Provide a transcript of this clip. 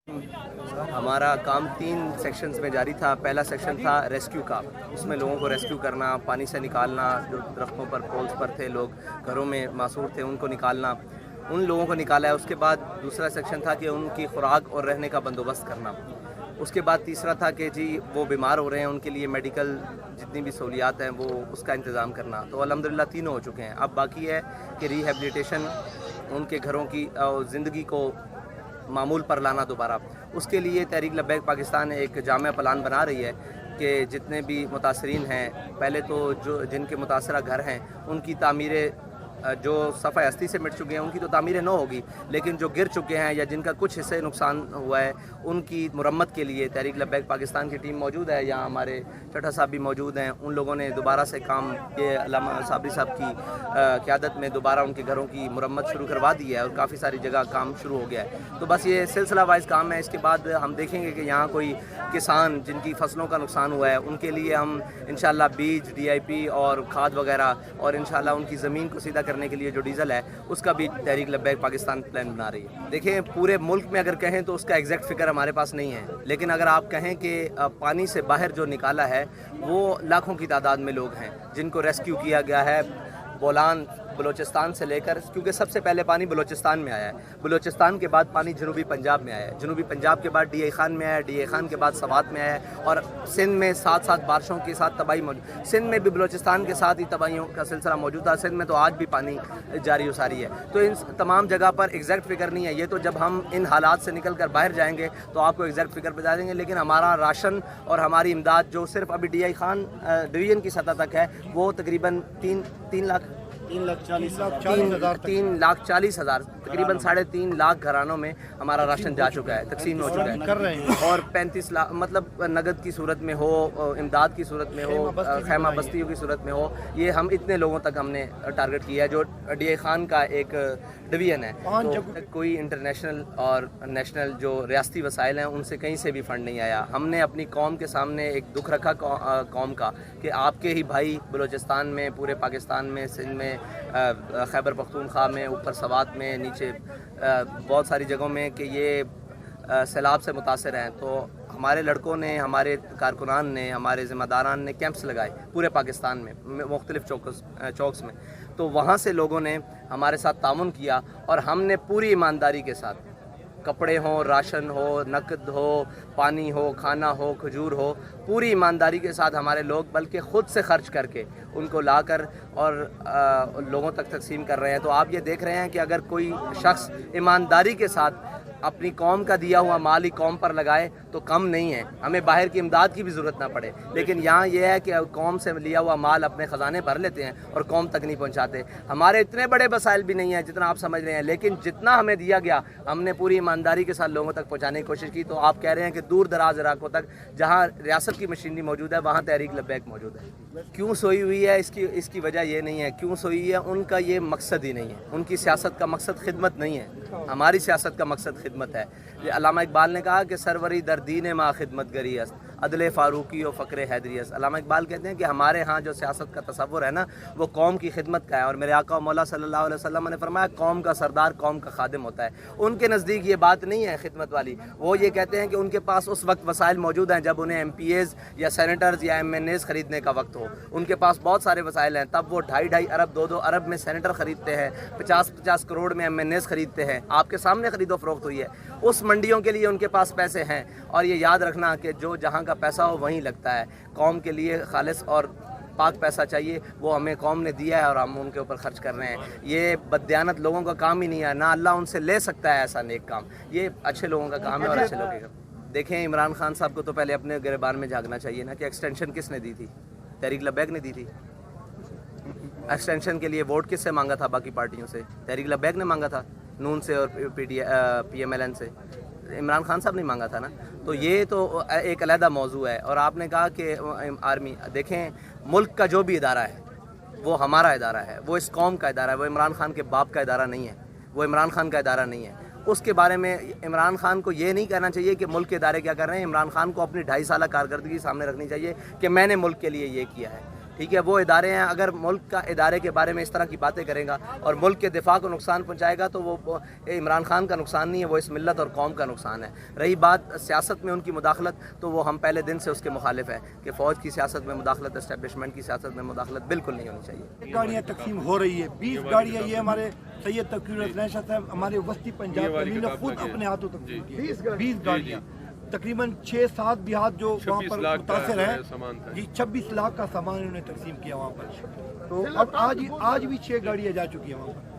ہمارا کام 3 سیکشنز میں جاری تھا۔ پہلا سیکشن تھا ریسکیو کا، اس میں لوگوں کو ریسکیو کرنا، پانی سے نکالنا، جو درختوں پر پولز پر تھے، لوگ گھروں میں معصور تھے، ان کو نکالنا، ان لوگوں کو نکالا ہے۔ اس کے بعد دوسرا سیکشن تھا کہ ان کی خوراک اور رہنے کا بندوبست کرنا۔ اس کے بعد تیسرا تھا کہ جی وہ بیمار ہو رہے ہیں، ان کے لیے میڈیکل جتنی بھی سہولیات ہیں وہ اس کا انتظام کرنا۔ تو الحمدللہ تینوں ہو چکے ہیں۔ اب باقی ہے کہ ریہیبلیٹیشن، ان کے گھروں کی زندگی کو معمول پر لانا دوبارہ۔ اس کے لیے تحریک لبیک پاکستان ایک جامع پلان بنا رہی ہے کہ جتنے بھی متاثرین ہیں، پہلے تو جن کے متاثرہ گھر ہیں ان کی تعمیریں جو صفحہ ہستی سے مٹ چکے ہیں ان کی تو تعمیریں نو ہوگی، لیکن جو گر چکے ہیں یا جن کا کچھ حصے نقصان ہوا ہے ان کی مرمت کے لیے تحریک لبیک پاکستان کی ٹیم موجود ہے۔ یہاں ہمارے چٹھا صاحب بھی موجود ہیں، ان لوگوں نے دوبارہ سے کام یہ علامہ صابری صاحب کی قیادت میں دوبارہ ان کے گھروں کی مرمت شروع کروا دی ہے اور کافی ساری جگہ کام شروع ہو گیا ہے۔ تو بس یہ سلسلہ وائز کام ہے۔ اس کے بعد ہم دیکھیں گے کہ یہاں کوئی کسان جن کی فصلوں کا نقصان ہوا ہے ان کے لیے ہم انشاءاللہ بیج، DIP اور کھاد وغیرہ، اور انشاءاللہ ان کی زمین کو سیدھا کرنے کے لیے جو ڈیزل ہے اس کا بھی تحریک لبیک پاکستان پلان بنا رہی ہے۔ دیکھیں پورے ملک میں اگر کہیں تو اس کا ایگزیکٹ فگر ہمارے پاس نہیں ہے، لیکن اگر آپ کہیں کہ پانی سے باہر جو نکالا ہے وہ لاکھوں کی تعداد میں لوگ ہیں جن کو ریسکیو کیا گیا ہے بولان بلوچستان سے لے کر، کیونکہ سب سے پہلے پانی بلوچستان میں آیا ہے، بلوچستان کے بعد پانی جنوبی پنجاب میں آیا ہے، جنوبی پنجاب کے بعد DI خان میں آیا ہے، DI خان کے بعد سوات میں آیا ہے، اور سندھ میں ساتھ بارشوں کے ساتھ تباہی موجود، سندھ میں بھی بلوچستان کے ساتھ ہی تباہیوں کا سلسلہ موجود تھا۔ سندھ میں تو آج بھی پانی جاری و ساری ہے۔ تو ان تمام جگہ پر ایگزیکٹ فگر نہیں ہے، یہ تو جب ہم ان حالات سے نکل کر باہر جائیں گے تو آپ کو ایگزیکٹ فگر بتا دیں گے، لیکن ہمارا راشن اور ہماری امداد جو صرف ابھی DI خان ڈویژن کی سطح تک ہے وہ تقریباً 3,40,000 تقریباً 3.5 لاکھ گھرانوں میں ہمارا راشن جا چکا ہے، تقسیم ہو چکا ہے، اور 35 لاکھ مطلب نقد کی صورت میں ہو، امداد کی صورت میں ہو، خیمہ بستیوں کی صورت میں ہو، یہ ہم اتنے لوگوں تک ہم نے ٹارگٹ کیا ہے جو DI خان کا ایک ڈویژن ہے۔ تو کوئی انٹرنیشنل اور نیشنل جو ریاستی وسائل ہیں ان سے کہیں سے بھی فنڈ نہیں آیا۔ ہم نے اپنی قوم کے سامنے ایک دکھ رکھا قوم کا کہ آپ کے ہی بھائی بلوچستان میں، پورے پاکستان میں، سندھ میں، خیبر پختونخوا میں، اوپر سوات میں، نیچے بہت ساری جگہوں میں کہ یہ سیلاب سے متاثر ہیں۔ تو ہمارے لڑکوں نے، ہمارے کارکنان نے، ہمارے ذمہ داران نے کیمپس لگائے پورے پاکستان میں مختلف چوکس میں، تو وہاں سے لوگوں نے ہمارے ساتھ تعاون کیا اور ہم نے پوری ایمانداری کے ساتھ، کپڑے ہوں، راشن ہو، نقد ہو، پانی ہو، کھانا ہو، کھجور ہو، پوری ایمانداری کے ساتھ ہمارے لوگ بلکہ خود سے خرچ کر کے ان کو لا کر اور لوگوں تک تقسیم کر رہے ہیں۔ تو آپ یہ دیکھ رہے ہیں کہ اگر کوئی شخص ایمانداری کے ساتھ اپنی قوم کا دیا ہوا مال ہی قوم پر لگائے تو کم نہیں ہے، ہمیں باہر کی امداد کی بھی ضرورت نہ پڑے، لیکن یہاں یہ ہے کہ قوم سے لیا ہوا مال اپنے خزانے بھر لیتے ہیں اور قوم تک نہیں پہنچاتے۔ ہمارے اتنے بڑے وسائل بھی نہیں ہیں جتنا آپ سمجھ رہے ہیں، لیکن جتنا ہمیں دیا گیا ہم نے پوری ایمانداری کے ساتھ لوگوں تک پہنچانے کی کوشش کی۔ تو آپ کہہ رہے ہیں کہ دور دراز علاقوں تک جہاں ریاست کی مشینری موجود ہے وہاں تحریک لبیک موجود ہے۔ کیوں سوئی ہوئی ہے اس کی وجہ یہ نہیں ہے، کیوں سوئی ہوئی ہے ان کا یہ مقصد ہی نہیں ہے، ان کی سیاست کا مقصد خدمت نہیں ہے، ہماری سیاست کا مقصد خدمت ہے۔ علامہ اقبال نے کہا کہ سروری در دین ما خدمت گری است، عدل فاروقی و فقر حیدری است۔ علامہ اقبال کہتے ہیں کہ ہمارے ہاں جو سیاست کا تصور ہے نا وہ قوم کی خدمت کا ہے، اور میرے آقا مولا صلی اللہ علیہ وسلم نے فرمایا قوم کا سردار قوم کا خادم ہوتا ہے۔ ان کے نزدیک یہ بات نہیں ہے خدمت والی، وہ یہ کہتے ہیں کہ ان کے پاس اس وقت وسائل موجود ہیں جب انہیں MPAs یا سینیٹرز یا MNAs خریدنے کا وقت ہو، ان کے پاس بہت سارے وسائل ہیں، تب وہ 2.5 ارب 2 ارب میں سینیٹر خریدتے ہیں، 50 کروڑ میں MNAs خریدتے ہیں، آپ کے سامنے خرید و فروخت ہوئی ہے۔ اس منڈیوں کے لیے ان کے پاس پیسے ہیں، اور یہ یاد رکھنا کہ جو جہاں کا پیسہ ہو وہیں لگتا ہے۔ قوم کے لیے خالص اور پاک پیسہ چاہیے، وہ ہمیں قوم نے دیا ہے اور ہم ان کے اوپر خرچ کر رہے ہیں۔ یہ بددیانت لوگوں کا کام ہی نہیں ہے، نہ اللہ ان سے لے سکتا ہے ایسا نیک کام، یہ اچھے لوگوں کا کام ہے اور اچھے لوگوں کا۔ دیکھیں عمران خان صاحب کو تو پہلے اپنے گریبان میں جھانکنا چاہیے نا کہ ایکسٹینشن کس نے دی تھی؟ تحریک لبیک نے دی تھی۔ ایکسٹینشن کے لیے ووٹ کس سے مانگا تھا؟ باقی پارٹیوں سے۔ تحریک لبیک نے مانگا تھا، نون سے اور PMLN سے، عمران خان صاحب نے مانگا تھا نا۔ تو یہ تو ایک علیحدہ موضوع ہے۔ اور آپ نے کہا کہ آرمی، دیکھیں ملک کا جو بھی ادارہ ہے وہ ہمارا ادارہ ہے، وہ اس قوم کا ادارہ ہے، وہ عمران خان کے باپ کا ادارہ نہیں ہے، وہ عمران خان کا ادارہ نہیں ہے۔ اس کے بارے میں عمران خان کو یہ نہیں کہنا چاہیے کہ ملک کے ادارے کیا کر رہے ہیں، عمران خان کو اپنی 2.5 سالہ کارکردگی سامنے رکھنی چاہیے کہ میں نے ملک کے لیے یہ کیا ہے۔ ٹھیک ہے، وہ ادارے ہیں، اگر ملک کا ادارے کے بارے میں اس طرح کی باتیں کرے گا اور ملک کے دفاع کو نقصان پہنچائے گا تو وہ عمران خان کا نقصان نہیں ہے، وہ اس ملت اور قوم کا نقصان ہے۔ رہی بات سیاست میں ان کی مداخلت، تو وہ ہم پہلے دن سے اس کے مخالف ہیں کہ فوج کی سیاست میں مداخلت، اسٹیبلشمنٹ کی سیاست میں مداخلت بالکل نہیں ہونی چاہیے۔ گاڑیاں تقسیم ہو رہی ہے، 20 گاڑیاں یہ ہمارے سید تقی الرحمن شاہ صاحب ہمارے وسطی پنجاب نے خود اپنے ہاتھوں تقسیم کیا، 20 گاڑیاں تقریباً 6-7 دیہات جو وہاں پر متاثر ہیں، جی 26 لاکھ کا سامان انہوں نے تقسیم کیا وہاں پر۔ تو اب آج بھی 6 گاڑیاں جا چکی ہیں وہاں پر۔